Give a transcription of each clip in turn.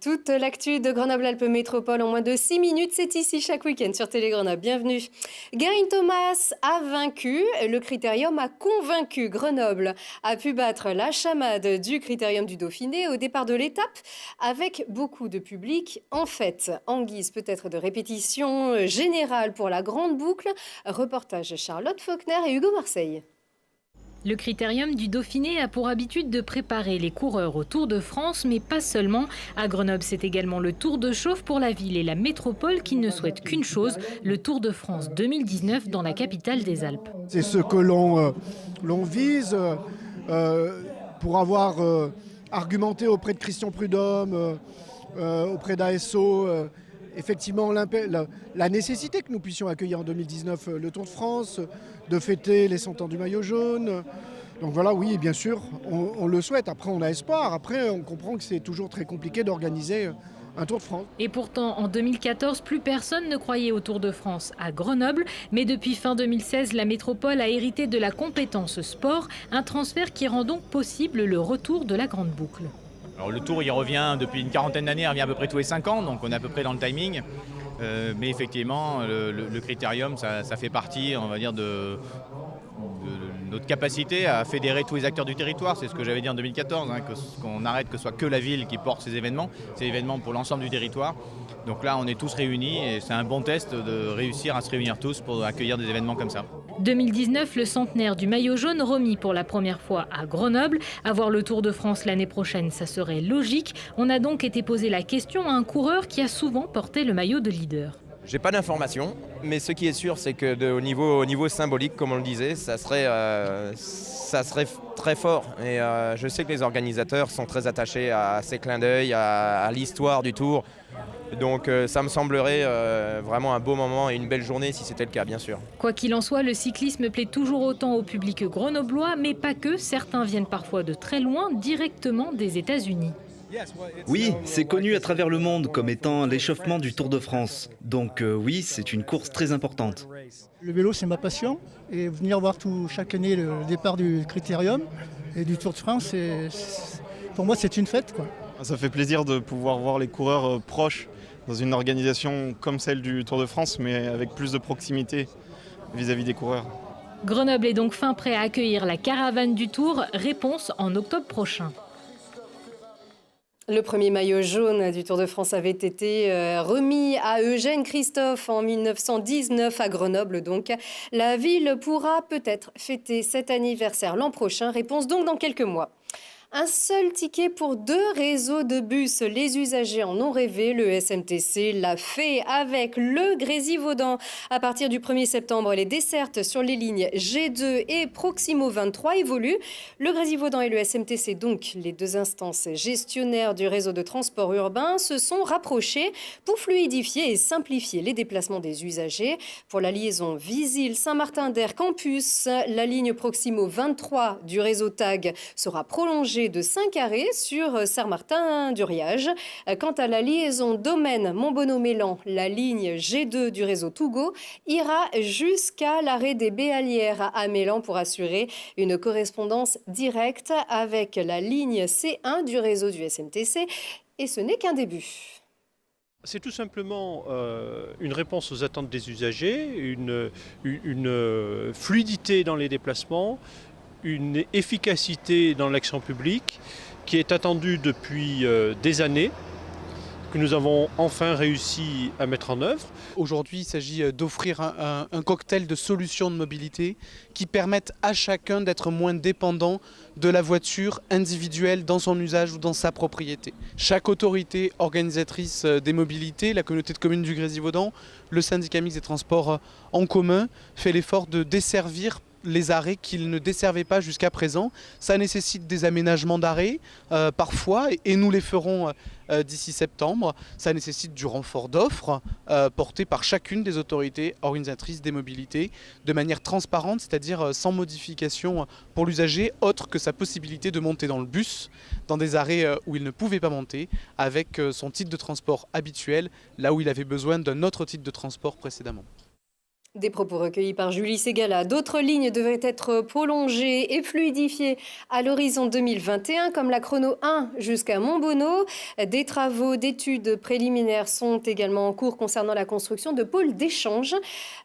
Toute l'actu de Grenoble-Alpes Métropole en moins de 6 minutes, c'est ici chaque week-end sur Télé Grenoble. Bienvenue. Geraint Thomas a vaincu, le Critérium a convaincu. Grenoble a pu battre la chamade du Critérium du Dauphiné au départ de l'étape avec beaucoup de public. En fait, en guise peut-être de répétition générale pour la grande boucle, reportage Charlotte Faulkner et Hugo Marseille. Le Critérium du Dauphiné a pour habitude de préparer les coureurs au Tour de France, mais pas seulement. À Grenoble, c'est également le Tour de chauffe pour la ville et la métropole qui ne souhaitent qu'une chose, le Tour de France 2019 dans la capitale des Alpes. C'est ce que l'on vise pour avoir argumenté auprès de Christian Prudhomme, auprès d'ASO, effectivement la nécessité que nous puissions accueillir en 2019 le Tour de France, de fêter les 100 ans du maillot jaune. Donc voilà, oui, bien sûr, on le souhaite. Après, on a espoir. Après, on comprend que c'est toujours très compliqué d'organiser un Tour de France. Et pourtant, en 2014, plus personne ne croyait au Tour de France à Grenoble. Mais depuis fin 2016, la métropole a hérité de la compétence sport, un transfert qui rend donc possible le retour de la grande boucle. Alors le Tour, il revient depuis une quarantaine d'années, il revient à peu près tous les 5 ans, donc on est à peu près dans le timing. Mais effectivement, le Critérium, ça fait partie, on va dire, de notre capacité à fédérer tous les acteurs du territoire. C'est ce que j'avais dit en 2014, qu'on arrête que ce soit que la ville qui porte ces événements. C'est événements pour l'ensemble du territoire. Donc là, on est tous réunis et c'est un bon test de réussir à se réunir tous pour accueillir des événements comme ça. 2019, le centenaire du maillot jaune remis pour la première fois à Grenoble. Avoir le Tour de France l'année prochaine, ça serait logique. On a donc été posé la question à un coureur qui a souvent porté le maillot de leader. J'ai pas d'informations, mais ce qui est sûr, c'est que au niveau symbolique, comme on le disait, ça serait très fort. Et je sais que les organisateurs sont très attachés à ces clins d'œil, à l'histoire du Tour. Donc ça me semblerait vraiment un beau moment et une belle journée si c'était le cas, bien sûr. Quoi qu'il en soit, le cyclisme plaît toujours autant au public grenoblois, mais pas que. Certains viennent parfois de très loin, directement des États-Unis. Oui, c'est connu à travers le monde comme étant l'échauffement du Tour de France. Donc oui, c'est une course très importante. Le vélo, c'est ma passion. Et venir voir chaque année le départ du Critérium et du Tour de France, pour moi, c'est une fête, quoi. Ça fait plaisir de pouvoir voir les coureurs proches dans une organisation comme celle du Tour de France, mais avec plus de proximité vis-à-vis des coureurs. Grenoble est donc fin prêt à accueillir la caravane du Tour. Réponse en octobre prochain. Le premier maillot jaune du Tour de France avait été remis à Eugène Christophe en 1919 à Grenoble. Donc, la ville pourra peut-être fêter cet anniversaire l'an prochain. Réponse donc dans quelques mois. Un seul ticket pour 2 réseaux de bus. Les usagers en ont rêvé. Le SMTC l'a fait avec le Grésivaudan. À partir du 1er septembre, les dessertes sur les lignes G2 et Proximo 23 évoluent. Le Grésivaudan et le SMTC, donc les 2 instances gestionnaires du réseau de transport urbain, se sont rapprochés pour fluidifier et simplifier les déplacements des usagers. Pour la liaison Visil-Saint-Martin-d'Air Campus, la ligne Proximo 23 du réseau TAG sera prolongée de 5 arrêts sur Saint-Martin-du-Riage. Quant à la liaison Domaine-Montbonneau-Mélan, la ligne G2 du réseau Tougo ira jusqu'à l'arrêt des Béalières à Mélan pour assurer une correspondance directe avec la ligne C1 du réseau du SMTC. Et ce n'est qu'un début. C'est tout simplement une réponse aux attentes des usagers, une fluidité dans les déplacements, une efficacité dans l'action publique qui est attendue depuis des années, que nous avons enfin réussi à mettre en œuvre. Aujourd'hui, il s'agit d'offrir un cocktail de solutions de mobilité qui permettent à chacun d'être moins dépendant de la voiture individuelle dans son usage ou dans sa propriété. Chaque autorité organisatrice des mobilités, la communauté de communes du Grésivaudan, le syndicat mixte des transports en commun, fait l'effort de desservir les arrêts qu'ils ne desservaient pas jusqu'à présent. Ça nécessite des aménagements d'arrêts parfois et nous les ferons d'ici septembre. Ça nécessite du renfort d'offres porté par chacune des autorités organisatrices des mobilités de manière transparente, c'est-à-dire sans modification pour l'usager autre que sa possibilité de monter dans le bus dans des arrêts où il ne pouvait pas monter avec son titre de transport habituel là où il avait besoin d'un autre titre de transport précédemment. Des propos recueillis par Julie Ségala. D'autres lignes devraient être prolongées et fluidifiées à l'horizon 2021, comme la chrono 1 jusqu'à Montbonneau. Des travaux d'études préliminaires sont également en cours concernant la construction de pôles d'échange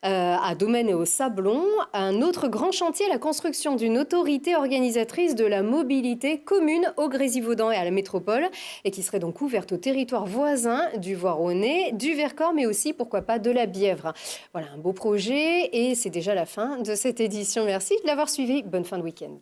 à Domaine et au Sablon. Un autre grand chantier, la construction d'une autorité organisatrice de la mobilité commune au Grésivaudan et à la métropole, et qui serait donc ouverte au territoire voisin du Voironnais, du Vercors, mais aussi, pourquoi pas, de la Bièvre. Voilà, un beau projet et c'est déjà la fin de cette édition. Merci de l'avoir suivi. Bonne fin de week-end.